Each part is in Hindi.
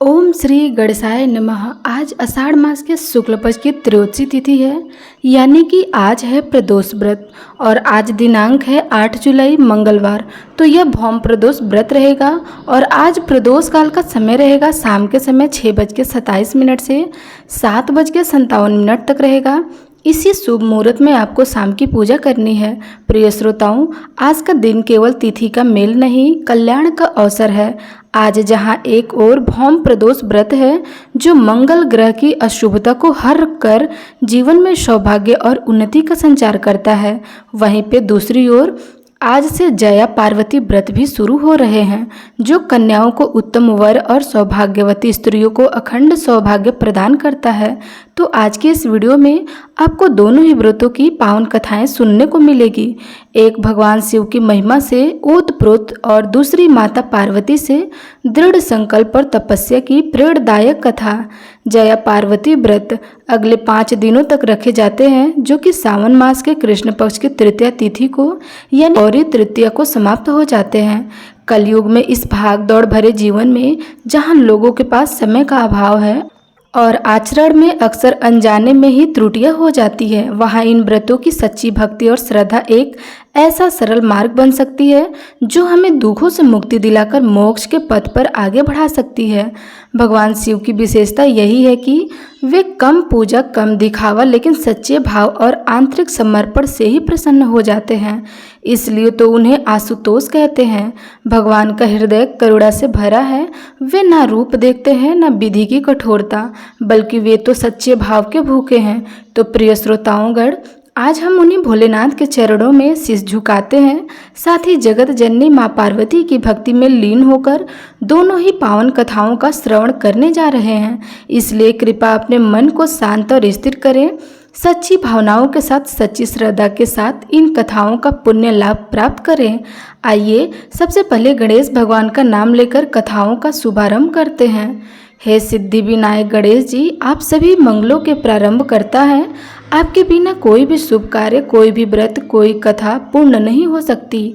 ओम श्री गणेशाय नमः। आज आषाढ़ मास के शुक्ल पक्ष की त्रयोदशी तिथि है, यानी कि आज है प्रदोष व्रत और आज दिनांक है 8 जुलाई मंगलवार। तो यह भौम प्रदोष व्रत रहेगा और आज प्रदोष काल का समय रहेगा शाम के समय 6:27 से 7:57 तक रहेगा। इसी शुभ मुहूर्त में आपको शाम की पूजा करनी है। प्रिय श्रोताओं, आज का दिन केवल तिथि का मेल नहीं, कल्याण का अवसर है। आज जहां एक ओर भौम प्रदोष व्रत है जो मंगल ग्रह की अशुभता को हर कर जीवन में सौभाग्य और उन्नति का संचार करता है, वहीं पे दूसरी ओर आज से जया पार्वती व्रत भी शुरू हो रहे हैं जो कन्याओं को उत्तम वर और सौभाग्यवती स्त्रियों को अखंड सौभाग्य प्रदान करता है। तो आज की इस वीडियो में आपको दोनों ही व्रतों की पावन कथाएं सुनने को मिलेगी। एक भगवान शिव की महिमा से ओतप्रोत और दूसरी माता पार्वती से दृढ़ संकल्प और तपस्या की प्रेरणादायक कथा। जया पार्वती व्रत अगले 5 दिनों तक रखे जाते हैं जो कि सावन मास के कृष्ण पक्ष की तृतीया तिथि को यानी गौरी तृतीया को समाप्त हो जाते हैं। कलयुग में इस भाग दौड़ भरे जीवन में जहां लोगों के पास समय का अभाव है और आचरण में अक्सर अनजाने में ही त्रुटियां हो जाती है, वहाँ इन व्रतों की सच्ची भक्ति और श्रद्धा एक ऐसा सरल मार्ग बन सकती है जो हमें दुखों से मुक्ति दिलाकर मोक्ष के पथ पर आगे बढ़ा सकती है। भगवान शिव की विशेषता यही है कि वे कम पूजा, कम दिखावा, लेकिन सच्चे भाव और आंतरिक समर्पण से ही प्रसन्न हो जाते हैं। इसलिए तो उन्हें आशुतोष कहते हैं। भगवान का हृदय करुणा से भरा है। वे ना रूप देखते हैं ना विधि की कठोरता, बल्कि वे तो सच्चे भाव के भूखे हैं। तो प्रिय श्रोताओंगण, आज हम उन्हीं भोलेनाथ के चरणों में शीश झुकाते हैं, साथ ही जगत जननी माँ पार्वती की भक्ति में लीन होकर दोनों ही पावन कथाओं का श्रवण करने जा रहे हैं। इसलिए कृपया अपने मन को शांत और स्थिर करें। सच्ची भावनाओं के साथ, सच्ची श्रद्धा के साथ इन कथाओं का पुण्य लाभ प्राप्त करें। आइए सबसे पहले गणेश भगवान का नाम लेकर कथाओं का शुभारंभ करते हैं। हे सिद्धि विनायक गणेश जी, आप सभी मंगलों के प्रारंभ करता है। आपके बिना कोई भी शुभ कार्य, कोई भी व्रत, कोई कथा पूर्ण नहीं हो सकती।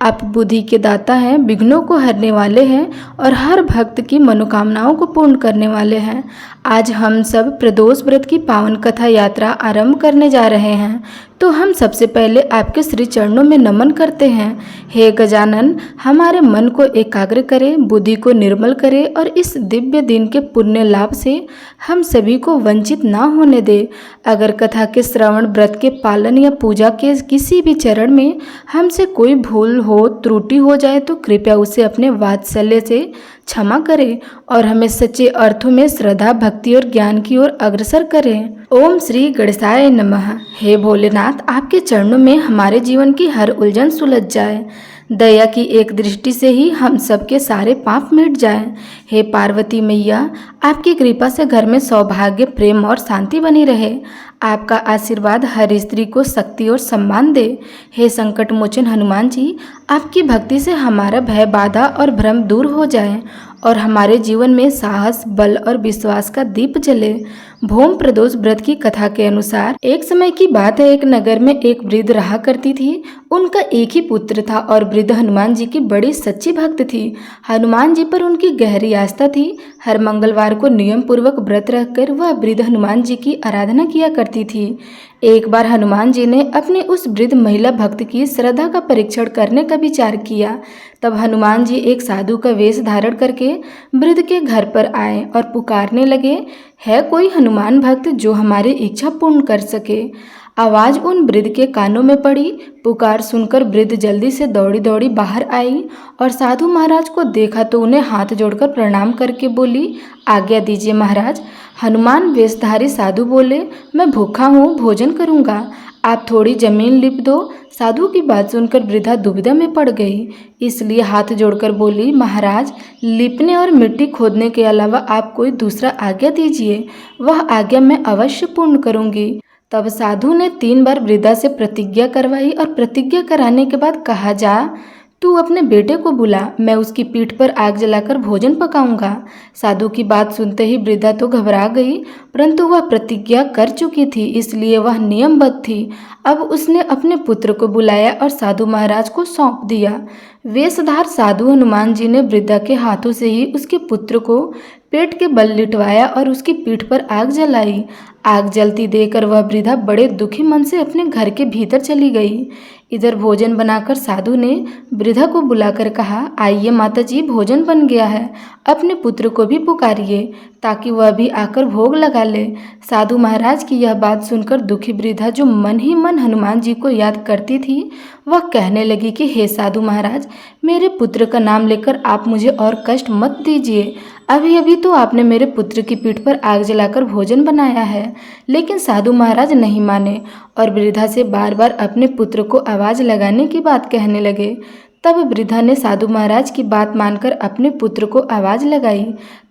आप बुद्धि के दाता हैं, विघ्नों को हरने वाले हैं और हर भक्त की मनोकामनाओं को पूर्ण करने वाले हैं। आज हम सब प्रदोष व्रत की पावन कथा यात्रा आरंभ करने जा रहे हैं। तो हम सबसे पहले आपके श्री चरणों में नमन करते हैं। हे गजानन, हमारे मन को एकाग्र करें, बुद्धि को निर्मल करें और इस दिव्य दिन के पुण्य लाभ से हम सभी को वंचित ना होने दे। अगर कथा के श्रवण, व्रत के पालन या पूजा के किसी भी चरण में हमसे कोई भूल हो, त्रुटि हो जाए तो कृपया उसे अपने वात्सल्य से क्षमा करें और हमें सच्चे अर्थों में श्रद्धा, भक्ति और ज्ञान की ओर अग्रसर करें। ओम श्री गणेशाय नमः। हे भोलेनाथ, आपके चरणों में हमारे जीवन की हर उलझन सुलझ जाए। दया की एक दृष्टि से ही हम सबके सारे पाप मिट जाएं। हे पार्वती मैया, आपकी कृपा से घर में सौभाग्य, प्रेम और शांति बनी रहे। आपका आशीर्वाद हर स्त्री को शक्ति और सम्मान दे। हे संकट मोचन हनुमान जी, आपकी भक्ति से हमारा भय, बाधा और भ्रम दूर हो जाए और हमारे जीवन में साहस, बल और विश्वास का दीप जले। भौम प्रदोष व्रत की कथा के अनुसार एक समय की बात है, एक नगर में एक वृद्ध रहा करती थी। उनका एक ही पुत्र था और वृद्ध हनुमान जी की बड़ी सच्ची भक्त थी। हनुमान जी पर उनकी गहरी आस्था थी। हर मंगलवार को नियम पूर्वक व्रत रखकर वह वृद्ध हनुमान जी की आराधना किया करती थी। एक बार हनुमान जी ने अपने उस वृद्ध महिला भक्त की श्रद्धा का परीक्षण करने का विचार किया। तब हनुमान जी एक साधु का वेश धारण करके वृद्ध के घर पर आए और पुकारने लगे, है कोई हनुमान भक्त जो हमारी इच्छा पूर्ण कर सके। आवाज़ उन वृद्ध के कानों में पड़ी। पुकार सुनकर वृद्ध जल्दी से दौड़ी दौड़ी बाहर आई और साधु महाराज को देखा तो उन्हें हाथ जोड़कर प्रणाम करके बोली, आज्ञा दीजिए महाराज। हनुमान वेशधारी साधु बोले, मैं भूखा हूँ, भोजन करूँगा, आप थोड़ी जमीन लिप दो। साधु की बात सुनकर वृद्धा दुविधा में पड़ गई, इसलिए हाथ जोड़कर बोली, महाराज, लिपने और मिट्टी खोदने के अलावा आप कोई दूसरा आज्ञा दीजिए, वह आज्ञा मैं अवश्य पूर्ण करूँगी। तब साधु ने 3 बार वृद्धा से प्रतिज्ञा करवाई और प्रतिज्ञा कराने के बाद कहा, जा तू अपने बेटे को बुला, मैं उसकी पीठ पर आग जलाकर भोजन पकाऊंगा। साधु की बात सुनते ही वृद्धा तो घबरा गई, परंतु वह प्रतिज्ञा कर चुकी थी, इसलिए वह नियमबद्ध थी। अब उसने अपने पुत्र को बुलाया और साधु महाराज को सौंप दिया। वेशधार साधु हनुमान जी ने वृद्धा के हाथों से ही उसके पुत्र को पेट के बल लिटवाया और उसकी पीठ पर आग जलाई। आग जलती देखकर वह वृद्धा बड़े दुखी मन से अपने घर के भीतर चली गई। इधर भोजन बनाकर साधु ने वृद्धा को बुलाकर कहा, आइए माताजी, भोजन बन गया है, अपने पुत्र को भी पुकारिए ताकि वह भी आकर भोग लगा ले। साधु महाराज की यह बात सुनकर दुखी वृद्धा, जो मन ही मन हनुमान जी को याद करती थी, वह कहने लगी कि हे साधु महाराज, मेरे पुत्र का नाम लेकर आप मुझे और कष्ट मत दीजिए। अभी अभी तो आपने मेरे पुत्र की पीठ पर आग जलाकर भोजन बनाया है। लेकिन साधु महाराज नहीं माने और वृद्धा से बार बार अपने पुत्र को आवाज़ लगाने की बात कहने लगे। तब वृद्धा ने साधु महाराज की बात मानकर अपने पुत्र को आवाज़ लगाई।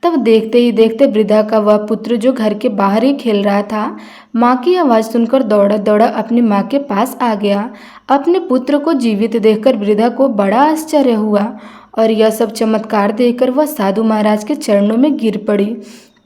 तब देखते ही देखते वृद्धा का वह पुत्र, जो घर के बाहर ही खेल रहा था, माँ की आवाज़ सुनकर दौड़ा दौड़ा अपनी माँ के पास आ गया। अपने पुत्र को जीवित देखकर वृद्धा को बड़ा आश्चर्य हुआ और यह सब चमत्कार देखकर वह साधु महाराज के चरणों में गिर पड़ी।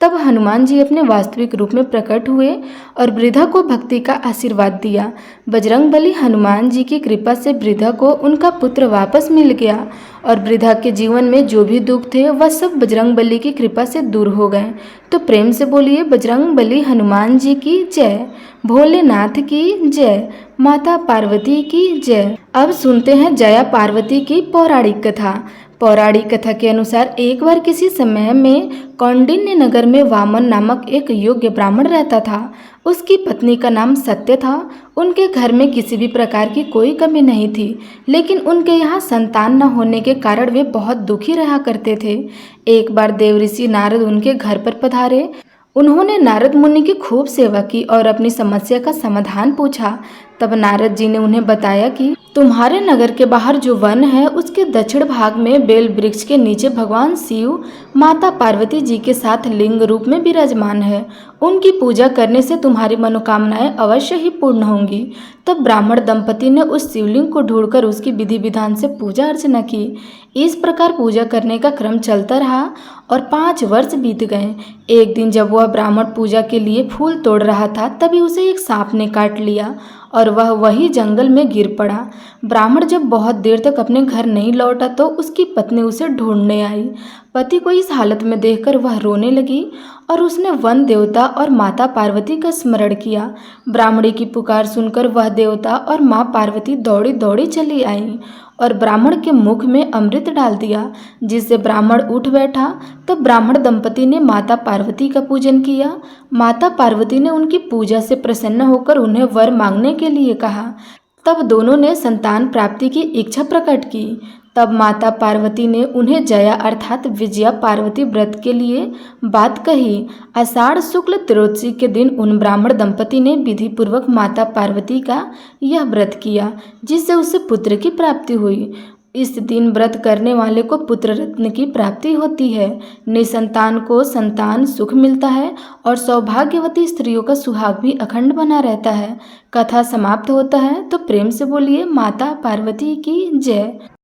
तब हनुमान जी अपने वास्तविक रूप में प्रकट हुए और वृद्धा को भक्ति का आशीर्वाद दिया। बजरंगबली हनुमान जी की कृपा से वृद्धा को उनका पुत्र वापस मिल गया और वृद्धा के जीवन में जो भी दुख थे वह सब बजरंगबली की कृपा से दूर हो गए। तो प्रेम से बोलिए, बजरंगबली हनुमान जी की जय, भोलेनाथ की जय, माता पार्वती की जय। अब सुनते हैं जया पार्वती की पौराणिक कथा। पौराणिक कथा के अनुसार एक बार किसी समय में कौंडिन्य नगर में वामन नामक एक योग्य ब्राह्मण रहता था। उसकी पत्नी का नाम सत्य था। उनके घर में किसी भी प्रकार की कोई कमी नहीं थी, लेकिन उनके यहाँ संतान न होने के कारण वे बहुत दुखी रहा करते थे। एक बार देवऋषि नारद उनके घर पर पधारे। उन्होंने नारद मुनि की खूब सेवा की और अपनी समस्या का समाधान पूछा। तब नारद जी ने उन्हें बताया कि तुम्हारे नगर के बाहर जो वन है, उसके दक्षिण भाग में बेल वृक्ष के नीचे भगवान शिव माता पार्वती जी के साथ लिंग रूप में विराजमान है। उनकी पूजा करने से तुम्हारी मनोकामनाएं अवश्य ही पूर्ण होंगी। तब ब्राह्मण दंपति ने उस शिवलिंग को ढूंढकर उसकी विधि विधान से पूजा अर्चना की। इस प्रकार पूजा करने का क्रम चलता रहा और 5 वर्ष बीत गए। एक दिन जब वह ब्राह्मण पूजा के लिए फूल तोड़ रहा था, तभी उसे एक सांप ने काट लिया और वह वही जंगल में गिर पड़ा। ब्राह्मण जब बहुत देर तक अपने घर नहीं लौटा तो उसकी पत्नी उसे ढूंढने आई। पति को इस हालत में देखकर वह रोने लगी और उसने वन देवता और माता पार्वती का स्मरण किया। ब्राह्मणी की पुकार सुनकर वह देवता और माँ पार्वती दौड़ी दौड़ी चली आई और ब्राह्मण के मुख में अमृत डाल दिया, जिससे ब्राह्मण उठ बैठा। तब ब्राह्मण दंपति ने माता पार्वती का पूजन किया। माता पार्वती ने उनकी पूजा से प्रसन्न होकर उन्हें वर मांगने के लिए कहा। तब दोनों ने संतान प्राप्ति की इच्छा प्रकट की। तब माता पार्वती ने उन्हें जया अर्थात विजया पार्वती व्रत के लिए बात कही। आषाढ़ शुक्ल त्रयोदशी के दिन उन ब्राह्मण दंपति ने विधि पूर्वक माता पार्वती का यह व्रत किया, जिससे उसे पुत्र की प्राप्ति हुई। इस दिन व्रत करने वाले को पुत्र रत्न की प्राप्ति होती है। निसंतान को संतान सुख मिलता है और सौभाग्यवती स्त्रियों का सुहाग भी अखंड बना रहता है। कथा समाप्त होता है। तो प्रेम से बोलिए, माता पार्वती की जय।